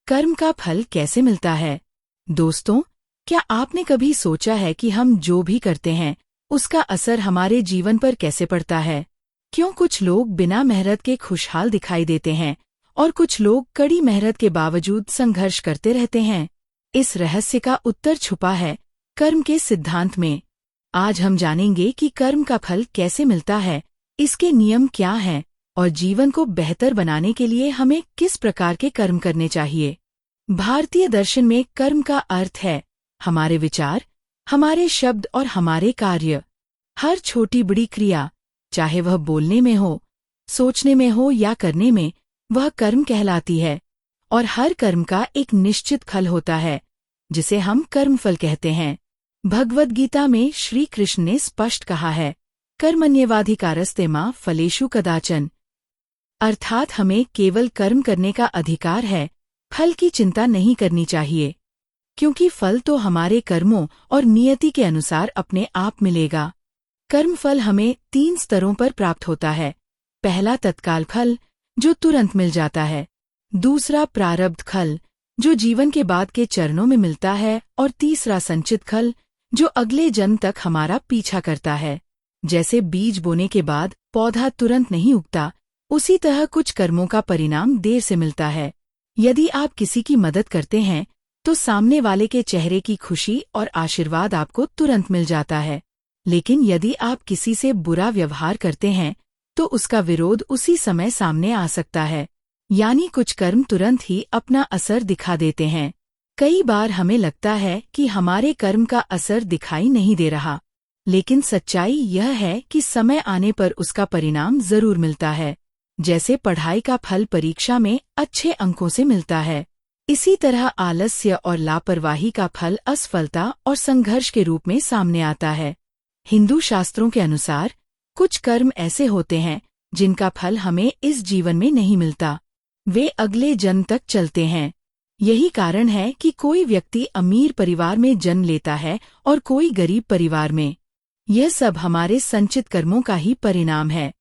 कर्म का फल कैसे मिलता है? दोस्तों, क्या आपने कभी सोचा है कि हम जो भी करते हैं उसका असर हमारे जीवन पर कैसे पड़ता है? क्यों कुछ लोग बिना मेहनत के खुशहाल दिखाई देते हैं और कुछ लोग कड़ी मेहनत के बावजूद संघर्ष करते रहते हैं? इस रहस्य का उत्तर छुपा है कर्म के सिद्धांत में। आज हम जानेंगे कि कर्म का फल कैसे मिलता है, इसके नियम क्या हैं और जीवन को बेहतर बनाने के लिए हमें किस प्रकार के कर्म करने चाहिए। भारतीय दर्शन में कर्म का अर्थ है हमारे विचार, हमारे शब्द और हमारे कार्य। हर छोटी बड़ी क्रिया, चाहे वह बोलने में हो, सोचने में हो या करने में, वह कर्म कहलाती है। और हर कर्म का एक निश्चित फल होता है जिसे हम कर्मफल कहते हैं। भगवद गीता में श्री कृष्ण ने स्पष्ट कहा है, कर्मण्येवाधिकारस्ते मा फलेषु कदाचन। अर्थात हमें केवल कर्म करने का अधिकार है, फल की चिंता नहीं करनी चाहिए, क्योंकि फल तो हमारे कर्मों और नियति के अनुसार अपने आप मिलेगा। कर्मफल हमें 3 स्तरों पर प्राप्त होता है। पहला तत्काल फल, जो तुरंत मिल जाता है। दूसरा प्रारब्ध फल, जो जीवन के बाद के चरणों में मिलता है। और तीसरा संचित फल, जो अगले जन्म तक हमारा पीछा करता है। जैसे बीज बोने के बाद पौधा तुरंत नहीं उगता, उसी तरह कुछ कर्मों का परिणाम देर से मिलता है। यदि आप किसी की मदद करते हैं तो सामने वाले के चेहरे की खुशी और आशीर्वाद आपको तुरंत मिल जाता है। लेकिन यदि आप किसी से बुरा व्यवहार करते हैं तो उसका विरोध उसी समय सामने आ सकता है। यानी कुछ कर्म तुरंत ही अपना असर दिखा देते हैं। कई बार हमें लगता है कि हमारे कर्म का असर दिखाई नहीं दे रहा, लेकिन सच्चाई यह है कि समय आने पर उसका परिणाम जरूर मिलता है। जैसे पढ़ाई का फल परीक्षा में अच्छे अंकों से मिलता है, इसी तरह आलस्य और लापरवाही का फल असफलता और संघर्ष के रूप में सामने आता है। हिंदू शास्त्रों के अनुसार कुछ कर्म ऐसे होते हैं जिनका फल हमें इस जीवन में नहीं मिलता, वे अगले जन्म तक चलते हैं। यही कारण है कि कोई व्यक्ति अमीर परिवार में जन्म लेता है और कोई गरीब परिवार में। यह सब हमारे संचित कर्मों का ही परिणाम है।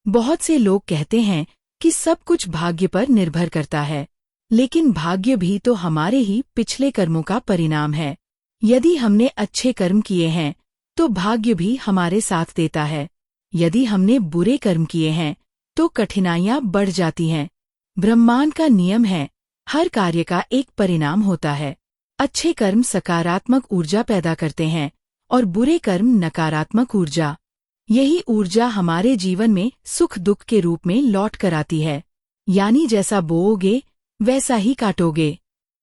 बहुत से लोग कहते हैं कि सब कुछ भाग्य पर निर्भर करता है, लेकिन भाग्य भी तो हमारे ही पिछले कर्मों का परिणाम है। यदि हमने अच्छे कर्म किए हैं तो भाग्य भी हमारे साथ देता है। यदि हमने बुरे कर्म किए हैं तो कठिनाइयां बढ़ जाती हैं। ब्रह्मांड का नियम है, हर कार्य का एक परिणाम होता है। अच्छे कर्म सकारात्मक ऊर्जा पैदा करते हैं और बुरे कर्म नकारात्मक ऊर्जा। यही ऊर्जा हमारे जीवन में सुख दुख के रूप में लौट कर आती है। यानी जैसा बोओगे वैसा ही काटोगे,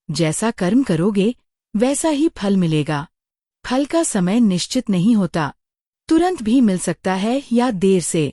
जैसा कर्म करोगे वैसा ही फल मिलेगा। फल का समय निश्चित नहीं होता, तुरंत भी मिल सकता है या देर से।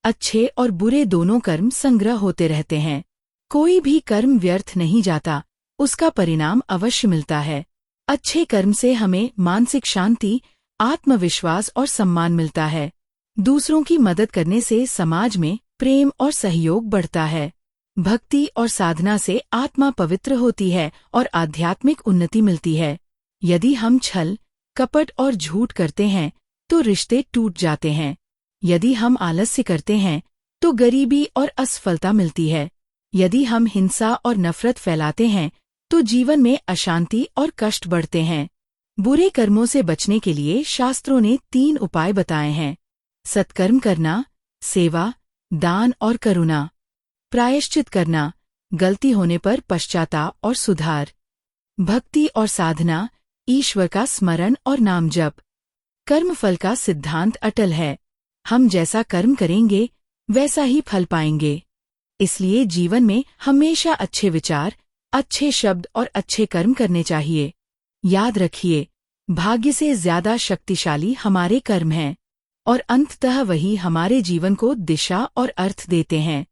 अच्छे और बुरे दोनों कर्म संग्रह होते रहते हैं। कोई भी कर्म व्यर्थ नहीं जाता, उसका परिणाम अवश्य मिलता है। अच्छे कर्म से हमें मानसिक शांति, आत्मविश्वास और सम्मान मिलता है। दूसरों की मदद करने से समाज में प्रेम और सहयोग बढ़ता है। भक्ति और साधना से आत्मा पवित्र होती है और आध्यात्मिक उन्नति मिलती है। यदि हम छल, कपट और झूठ करते हैं तो रिश्ते टूट जाते हैं। यदि हम आलस्य करते हैं तो गरीबी और असफलता मिलती है। यदि हम हिंसा और नफरत फैलाते हैं तो जीवन में अशांति और कष्ट बढ़ते हैं। बुरे कर्मों से बचने के लिए शास्त्रों ने 3 उपाय बताए हैं: सत्कर्म करना, सेवा, दान और करुणा। प्रायश्चित करना, गलती होने पर पश्चाताप और सुधार। भक्ति और साधना, ईश्वर का स्मरण और नाम जप। कर्मफल का सिद्धांत अटल है, हम जैसा कर्म करेंगे वैसा ही फल पाएंगे। इसलिए जीवन में हमेशा अच्छे विचार, अच्छे शब्द और अच्छे कर्म करने चाहिए। याद रखिए, भाग्य से ज्यादा शक्तिशाली हमारे कर्म हैं और अंततः वही हमारे जीवन को दिशा और अर्थ देते हैं।